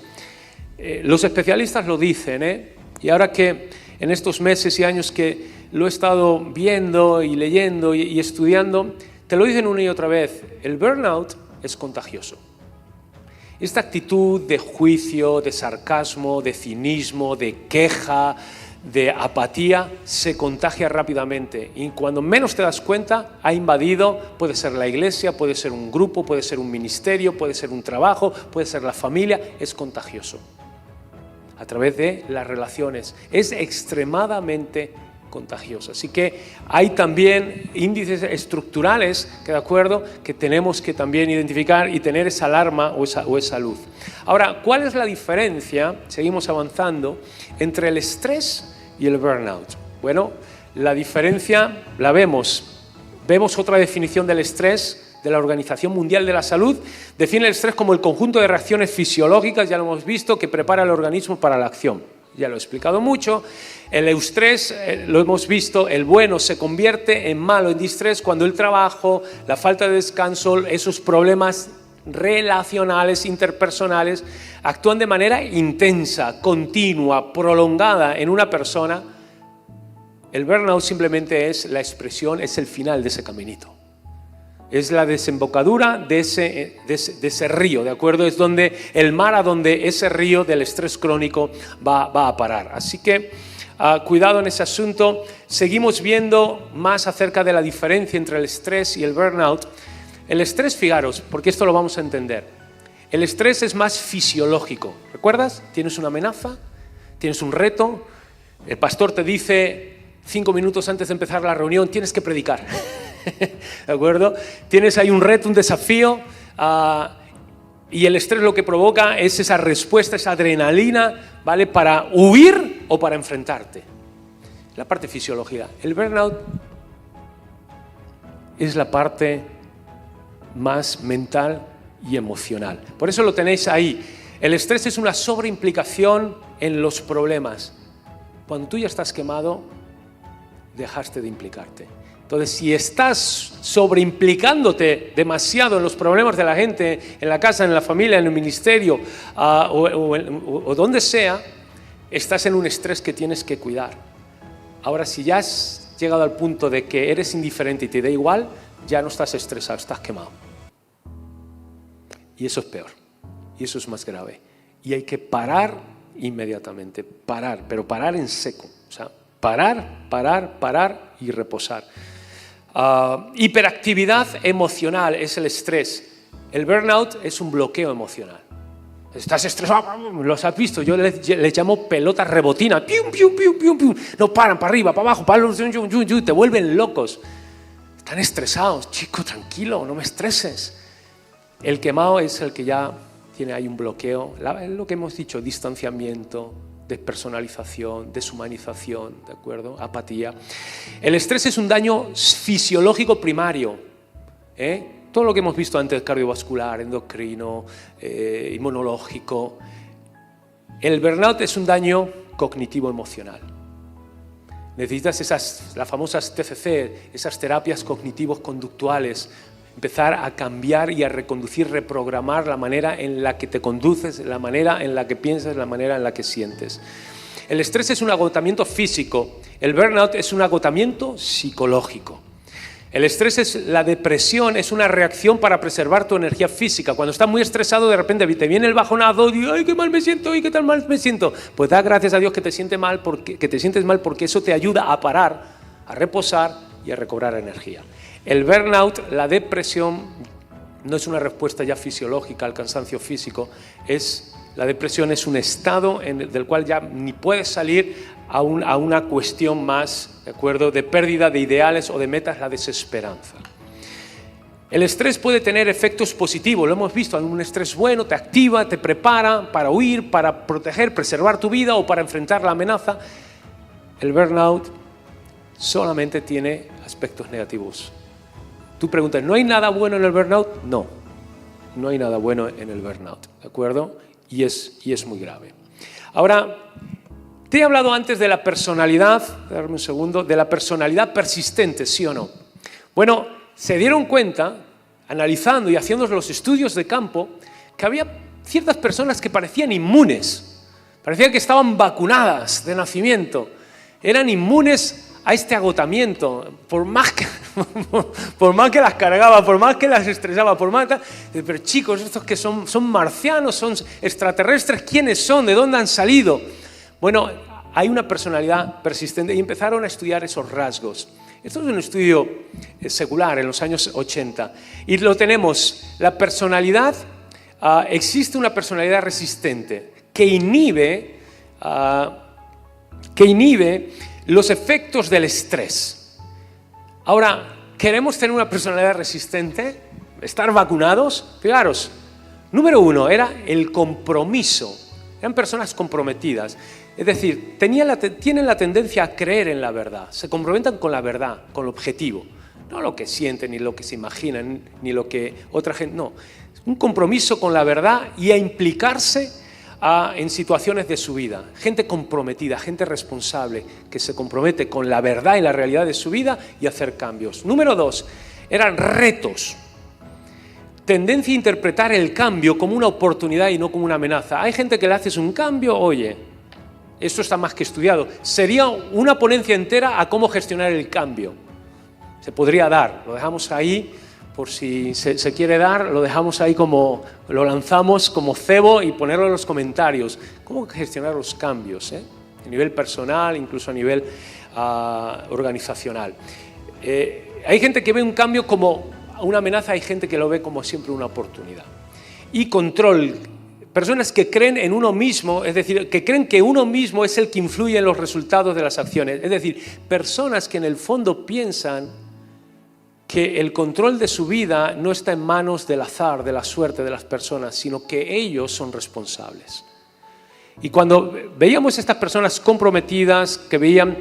Los especialistas lo dicen, y ahora que en estos meses y años que lo he estado viendo y leyendo y estudiando, te lo dicen una y otra vez, el burnout es contagioso. Esta actitud de juicio, de sarcasmo, de cinismo, de queja, de apatía, se contagia rápidamente y cuando menos te das cuenta ha invadido, puede ser la iglesia, puede ser un grupo, puede ser un ministerio, puede ser un trabajo, puede ser la familia, es contagioso. A través de las relaciones, es extremadamente contagioso. Así que hay también índices estructurales que, de acuerdo, que tenemos que también identificar y tener esa alarma o esa luz. Ahora, ¿cuál es la diferencia, seguimos avanzando, entre el estrés y el burnout? Bueno, la diferencia la vemos. Vemos otra definición del estrés de la Organización Mundial de la Salud. Define el estrés como el conjunto de reacciones fisiológicas, ya lo hemos visto, que prepara el organismo para la acción. Ya lo he explicado mucho. El eustrés, lo hemos visto, el bueno se convierte en malo, en distrés, cuando el trabajo, la falta de descanso, esos problemas relacionales, interpersonales, actúan de manera intensa, continua, prolongada en una persona. El burnout simplemente es la expresión, es el final de ese caminito. Es la desembocadura de ese río, ¿de acuerdo? Es donde el mar a donde ese río del estrés crónico va a parar. Así que cuidado en ese asunto. Seguimos viendo más acerca de la diferencia entre el estrés y el burnout. El estrés, fijaros, porque esto lo vamos a entender. El estrés es más fisiológico. ¿Recuerdas? Tienes una amenaza, tienes un reto, el pastor te dice 5 minutos antes de empezar la reunión, tienes que predicar. ¿De acuerdo? Tienes ahí un reto, un desafío, y el estrés lo que provoca es esa respuesta, esa adrenalina, ¿vale? Para huir o para enfrentarte. La parte fisiológica. El burnout es la parte más mental y emocional. Por eso lo tenéis ahí. El estrés es una sobreimplicación en los problemas. Cuando tú ya estás quemado, dejaste de implicarte. Entonces, si estás sobreimplicándote demasiado en los problemas de la gente, en la casa, en la familia, en el ministerio o donde sea, estás en un estrés que tienes que cuidar. Ahora, si ya has llegado al punto de que eres indiferente y te da igual, ya no estás estresado, estás quemado. Y eso es peor, y eso es más grave. Y hay que parar inmediatamente, parar, pero parar en seco. O sea, parar y reposar. Hiperactividad emocional es el estrés. El burnout es un bloqueo emocional. Estás estresado, los has visto, yo les llamo pelotas rebotinas. Pium, pium, pium, pium, pium. No paran, para arriba, para abajo, te vuelven locos. Están estresados. Chico, tranquilo, no me estreses. El quemado es el que ya tiene ahí un bloqueo. Lo que hemos dicho, distanciamiento, despersonalización, deshumanización, ¿de acuerdo? Apatía. El estrés es un daño fisiológico primario, todo lo que hemos visto antes, cardiovascular, endocrino, inmunológico. El burnout es un daño cognitivo-emocional. Necesitas las famosas TCC, esas terapias cognitivos conductuales, empezar a cambiar y a reconducir, reprogramar la manera en la que te conduces, la manera en la que piensas, la manera en la que sientes. El estrés es un agotamiento físico, el burnout es un agotamiento psicológico. El estrés es la depresión, es una reacción para preservar tu energía física. Cuando estás muy estresado, de repente te viene el bajonazo y ¡ay, qué mal me siento! ¡Ay, qué tan mal me siento! Pues da gracias a Dios que te sientes mal porque eso te ayuda a parar, a reposar y a recobrar energía. El burnout, la depresión, no es una respuesta ya fisiológica al cansancio físico, la depresión es un estado del cual ya ni puedes salir a una cuestión más, ¿de acuerdo?, de pérdida de ideales o de metas, la desesperanza. El estrés puede tener efectos positivos, lo hemos visto, un estrés bueno te activa, te prepara para huir, para proteger, preservar tu vida o para enfrentar la amenaza. El burnout solamente tiene aspectos negativos. Tú preguntas, ¿no hay nada bueno en el burnout? No, no hay nada bueno en el burnout, ¿de acuerdo? y es muy grave. Ahora, te he hablado antes de la personalidad, darme un segundo, de la personalidad persistente, ¿sí o no? Bueno, se dieron cuenta, analizando y haciendo los estudios de campo, que había ciertas personas que parecían inmunes, parecía que estaban vacunadas de nacimiento, eran inmunes a este agotamiento, por más que las cargaba, por más que las estresaba, pero chicos, estos que son marcianos, son extraterrestres, ¿quiénes son? ¿De dónde han salido? Bueno, hay una personalidad persistente y empezaron a estudiar esos rasgos. Esto es un estudio secular en los años 80 y lo tenemos, la personalidad, existe una personalidad resistente que inhibe los efectos del estrés. Ahora, ¿queremos tener una personalidad resistente? ¿Estar vacunados? Fijaros, número 1 era el compromiso. Eran personas comprometidas. Es decir, tienen la tendencia a creer en la verdad. Se comprometen con la verdad, con el objetivo. No lo que sienten, ni lo que se imaginan, ni lo que otra gente... No, un compromiso con la verdad y a implicarse en situaciones de su vida. Gente comprometida, gente responsable, que se compromete con la verdad y la realidad de su vida y hacer cambios. Número 2, eran retos. Tendencia a interpretar el cambio como una oportunidad y no como una amenaza. Hay gente que le haces un cambio, oye, esto está más que estudiado. Sería una ponencia entera a cómo gestionar el cambio. Se podría dar, lo dejamos ahí, por si se quiere dar, lo dejamos ahí como, lo lanzamos como cebo y ponerlo en los comentarios. ¿Cómo gestionar los cambios? A nivel personal, incluso a nivel organizacional. Hay gente que ve un cambio como una amenaza, hay gente que lo ve como siempre una oportunidad. Y control. Personas que creen en uno mismo, es decir, que creen que uno mismo es el que influye en los resultados de las acciones. Es decir, personas que en el fondo piensan que el control de su vida no está en manos del azar, de la suerte de las personas, sino que ellos son responsables. Y cuando veíamos estas personas comprometidas, que veían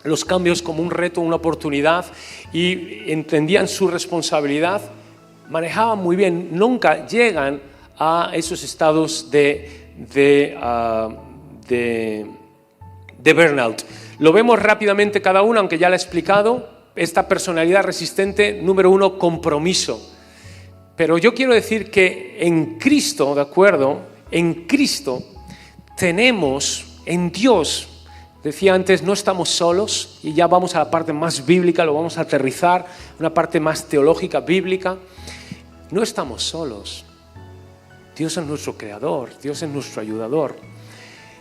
los cambios como un reto, una oportunidad y entendían su responsabilidad, manejaban muy bien, nunca llegan a esos estados de burnout. Lo vemos rápidamente cada uno, aunque ya lo he explicado. Esta personalidad resistente, número 1, compromiso. Pero yo quiero decir que en Cristo, ¿de acuerdo? En Cristo tenemos, en Dios, decía antes, no estamos solos, y ya vamos a la parte más bíblica, lo vamos a aterrizar, una parte más teológica, bíblica. No estamos solos. Dios es nuestro creador, Dios es nuestro ayudador.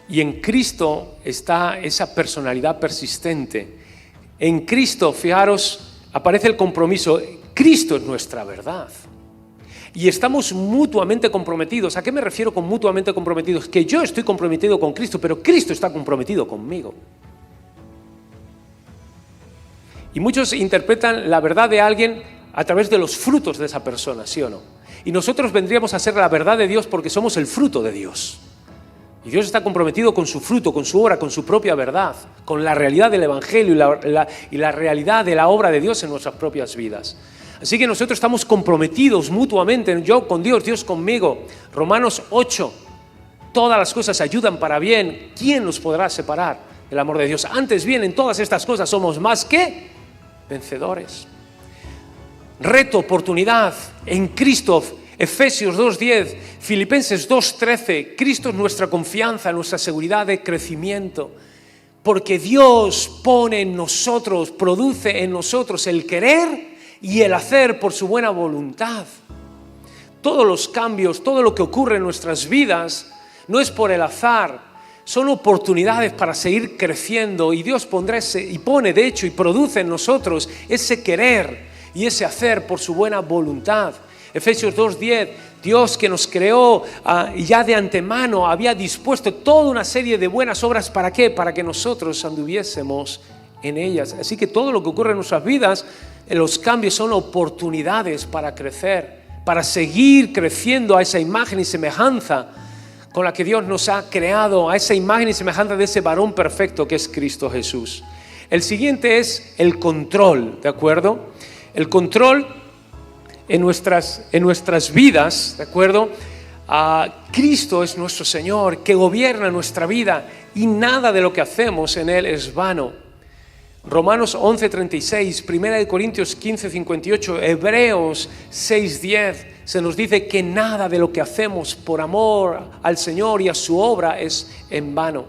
Y en Cristo está esa personalidad persistente. En Cristo, fijaros, aparece el compromiso. Cristo es nuestra verdad. Y estamos mutuamente comprometidos. ¿A qué me refiero con mutuamente comprometidos? Que yo estoy comprometido con Cristo, pero Cristo está comprometido conmigo. Y muchos interpretan la verdad de alguien a través de los frutos de esa persona, ¿sí o no? Y nosotros vendríamos a ser la verdad de Dios porque somos el fruto de Dios. Y Dios está comprometido con su fruto, con su obra, con su propia verdad, con la realidad del Evangelio y la realidad de la obra de Dios en nuestras propias vidas. Así que nosotros estamos comprometidos mutuamente, yo con Dios, Dios conmigo. Romanos 8, todas las cosas ayudan para bien. ¿Quién nos podrá separar del amor de Dios? Antes bien, en todas estas cosas somos más que vencedores. Reto, oportunidad en Cristo. Efesios 2:10, Filipenses 2:13, Cristo es nuestra confianza, nuestra seguridad de crecimiento, porque Dios pone en nosotros, produce en nosotros el querer y el hacer por su buena voluntad. Todos los cambios, todo lo que ocurre en nuestras vidas no es por el azar, son oportunidades para seguir creciendo y Dios pone de hecho y produce en nosotros ese querer y ese hacer por su buena voluntad. Efesios 2:10, Dios que nos creó ya de antemano había dispuesto toda una serie de buenas obras. ¿Para qué? Para que nosotros anduviésemos en ellas. Así que todo lo que ocurre en nuestras vidas, los cambios son oportunidades para crecer, para seguir creciendo a esa imagen y semejanza con la que Dios nos ha creado, a esa imagen y semejanza de ese varón perfecto que es Cristo Jesús. El siguiente es el control, ¿de acuerdo? El control en nuestras vidas, ¿de acuerdo? Cristo es nuestro Señor, que gobierna nuestra vida y nada de lo que hacemos en Él es vano. Romanos 11:36, 1 Corintios 15:58, Hebreos 6:10, se nos dice que nada de lo que hacemos por amor al Señor y a su obra es en vano.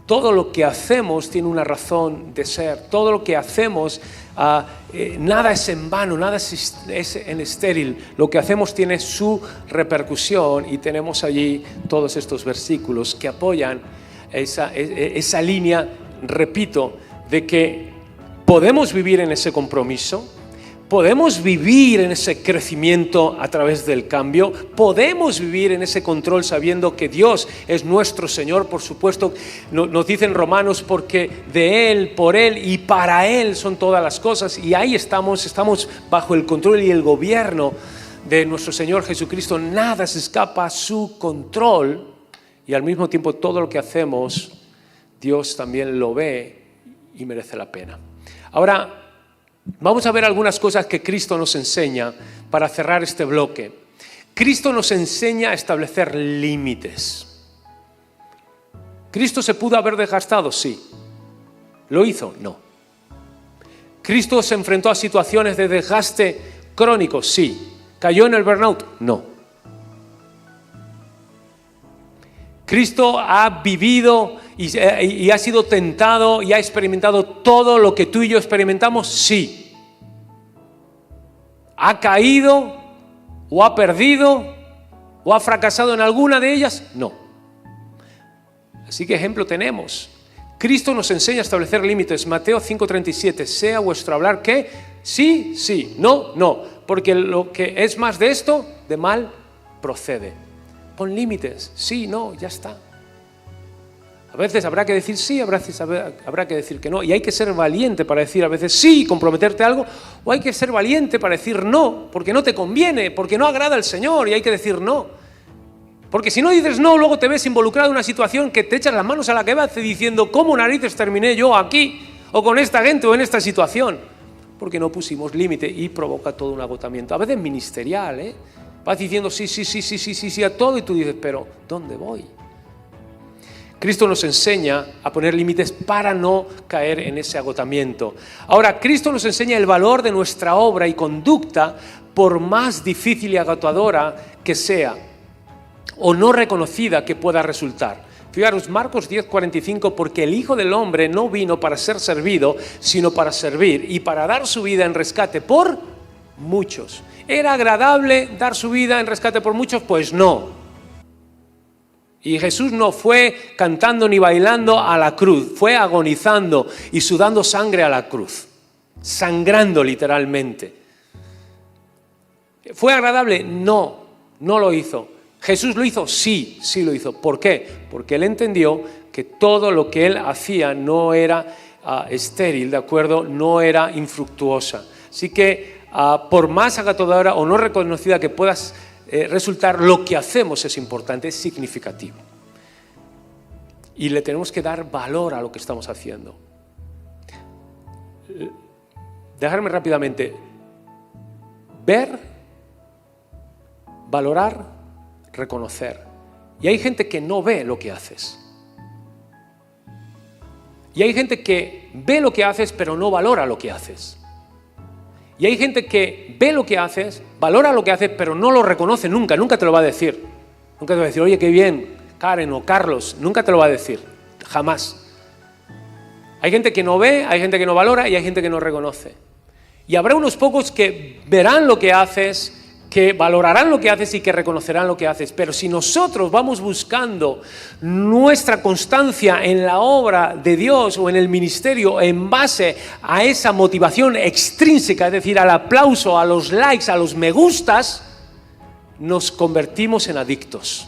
Todo lo que hacemos tiene una razón de ser. Todo lo que hacemos, nada es en vano, nada es en estéril. Lo que hacemos tiene su repercusión y tenemos allí todos estos versículos que apoyan esa línea, repito, de que podemos vivir en ese compromiso, podemos vivir en ese crecimiento a través del cambio, podemos vivir en ese control sabiendo que Dios es nuestro Señor, por supuesto, nos dicen Romanos, porque de Él, por Él y para Él son todas las cosas, y ahí estamos bajo el control y el gobierno de nuestro Señor Jesucristo, nada se escapa a su control, y al mismo tiempo todo lo que hacemos, Dios también lo ve y merece la pena. Ahora, vamos a ver algunas cosas que Cristo nos enseña para cerrar este bloque. Cristo nos enseña a establecer límites. ¿Cristo se pudo haber desgastado? Sí. ¿Lo hizo? No. ¿Cristo se enfrentó a situaciones de desgaste crónico? Sí. ¿Cayó en el burnout? No. ¿Cristo ha vivido y ha sido tentado y ha experimentado todo lo que tú y yo experimentamos? Sí. ¿Ha caído o ha perdido o ha fracasado en alguna de ellas? No. Así que ejemplo tenemos. Cristo nos enseña a establecer límites. Mateo 5:37, sea vuestro hablar ¿qué? Sí, sí, no, no, porque lo que es más de esto, de mal procede. Pon límites, sí, no, ya está. A veces habrá que decir sí, a veces habrá que decir que no. Y hay que ser valiente para decir a veces sí, comprometerte a algo, o hay que ser valiente para decir no, porque no te conviene, porque no agrada al Señor y hay que decir no. Porque si no dices no, luego te ves involucrado en una situación que te echas las manos a la cabeza diciendo ¿cómo narices terminé yo aquí o con esta gente o en esta situación? Porque no pusimos límite y provoca todo un agotamiento. A veces ministerial, Vas diciendo sí a todo y tú dices, pero ¿dónde voy? Cristo nos enseña a poner límites para no caer en ese agotamiento. Ahora, Cristo nos enseña el valor de nuestra obra y conducta por más difícil y agotadora que sea o no reconocida que pueda resultar. Fijaros, Marcos 10:45, porque el Hijo del Hombre no vino para ser servido, sino para servir y para dar su vida en rescate por muchos. ¿Era agradable dar su vida en rescate por muchos? Pues no. Y Jesús no fue cantando ni bailando a la cruz, fue agonizando y sudando sangre a la cruz, sangrando literalmente. ¿Fue agradable? No, no lo hizo. ¿Jesús lo hizo? Sí, sí lo hizo. ¿Por qué? Porque Él entendió que todo lo que Él hacía no era estéril, ¿de acuerdo? No era infructuosa. Así que por más agotadora o no reconocida que puedas resultar, lo que hacemos es importante, es significativo. Y le tenemos que dar valor a lo que estamos haciendo. Dejarme rápidamente. Ver, valorar, reconocer. Y hay gente que no ve lo que haces. Y hay gente que ve lo que haces, pero no valora lo que haces. Y hay gente que ve lo que haces, valora lo que haces, pero no lo reconoce nunca, nunca te lo va a decir. Nunca te va a decir, oye, qué bien, Karen o Carlos, nunca te lo va a decir, jamás. Hay gente que no ve, hay gente que no valora y hay gente que no reconoce. Y habrá unos pocos que verán lo que haces, que valorarán lo que haces y que reconocerán lo que haces. Pero si nosotros vamos buscando nuestra constancia en la obra de Dios o en el ministerio en base a esa motivación extrínseca, es decir, al aplauso, a los likes, a los me gustas, nos convertimos en adictos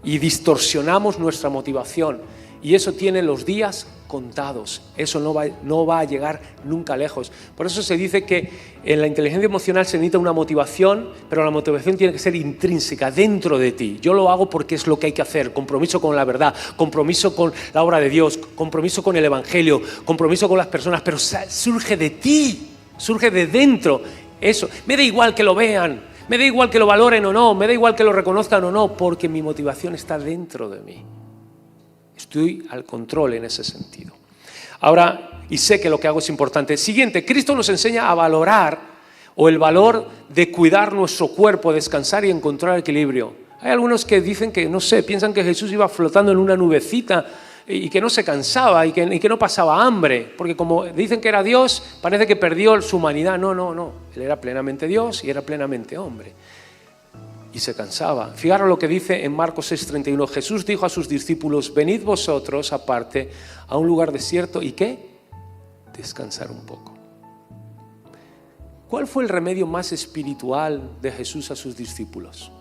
y distorsionamos nuestra motivación. Y eso tiene los días contados. Eso no va a llegar nunca lejos. Por eso se dice que en la inteligencia emocional se necesita una motivación, pero la motivación tiene que ser intrínseca, dentro de ti. Yo lo hago porque es lo que hay que hacer. Compromiso con la verdad, compromiso con la obra de Dios, compromiso con el Evangelio, compromiso con las personas, pero surge de ti, surge de dentro. Eso, me da igual que lo vean. Me da igual que lo valoren o no, me da igual que lo reconozcan o no, porque mi motivación está dentro de mí. Estoy al control en ese sentido. Ahora, y sé que lo que hago es importante. Siguiente, Cristo nos enseña a valorar o el valor de cuidar nuestro cuerpo, descansar y encontrar equilibrio. Hay algunos que dicen que, no sé, piensan que Jesús iba flotando en una nubecita y que no se cansaba y que no pasaba hambre, porque como dicen que era Dios, parece que perdió su humanidad. No. Él era plenamente Dios y era plenamente hombre. Y se cansaba. Fijaros lo que dice en Marcos 6:31. Jesús dijo a sus discípulos, venid vosotros aparte a un lugar desierto y ¿qué? Descansar un poco. ¿Cuál fue el remedio más espiritual de Jesús a sus discípulos?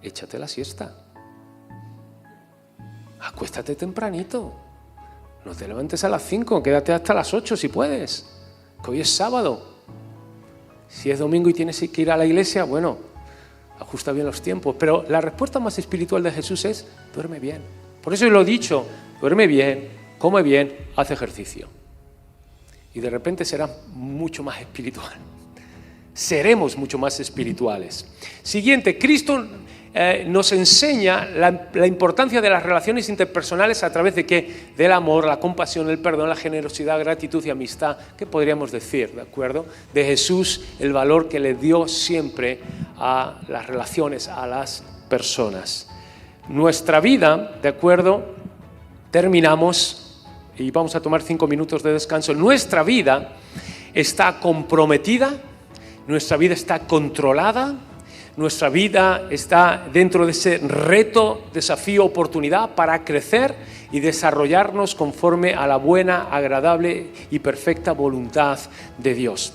Échate la siesta. Acuéstate tempranito. No te levantes a las 5, quédate hasta las 8 si puedes, que hoy es sábado. Si es domingo y tienes que ir a la iglesia, bueno, ajusta bien los tiempos. Pero la respuesta más espiritual de Jesús es, duerme bien. Por eso lo he dicho, duerme bien, come bien, haz ejercicio. Y de repente serás mucho más espiritual. Seremos mucho más espirituales. Siguiente, Cristo nos enseña la importancia de las relaciones interpersonales a través de ¿qué? Del amor, la compasión, el perdón, la generosidad, gratitud y amistad. ¿Qué podríamos decir, de acuerdo? De Jesús, el valor que le dio siempre a las relaciones, a las personas. Nuestra vida, de acuerdo, terminamos y vamos a tomar 5 minutos de descanso. Nuestra vida está comprometida, nuestra vida está controlada. Nuestra vida está dentro de ese reto, desafío, oportunidad para crecer y desarrollarnos conforme a la buena, agradable y perfecta voluntad de Dios.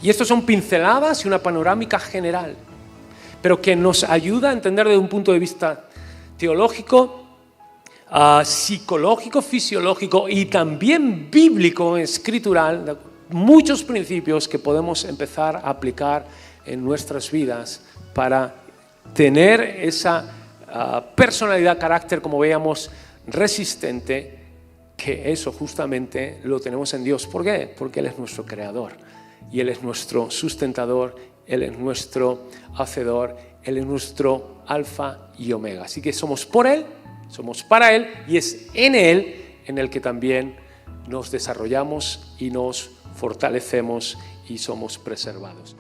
Y esto son pinceladas y una panorámica general, pero que nos ayuda a entender desde un punto de vista teológico, psicológico, fisiológico y también bíblico, escritural, muchos principios que podemos empezar a aplicar en nuestras vidas para tener esa personalidad, carácter, como veíamos, resistente, que eso justamente lo tenemos en Dios. ¿Por qué? Porque Él es nuestro creador y Él es nuestro sustentador, Él es nuestro hacedor, Él es nuestro alfa y omega. Así que somos por Él, somos para Él y es en Él en el que también nos desarrollamos y nos fortalecemos y somos preservados.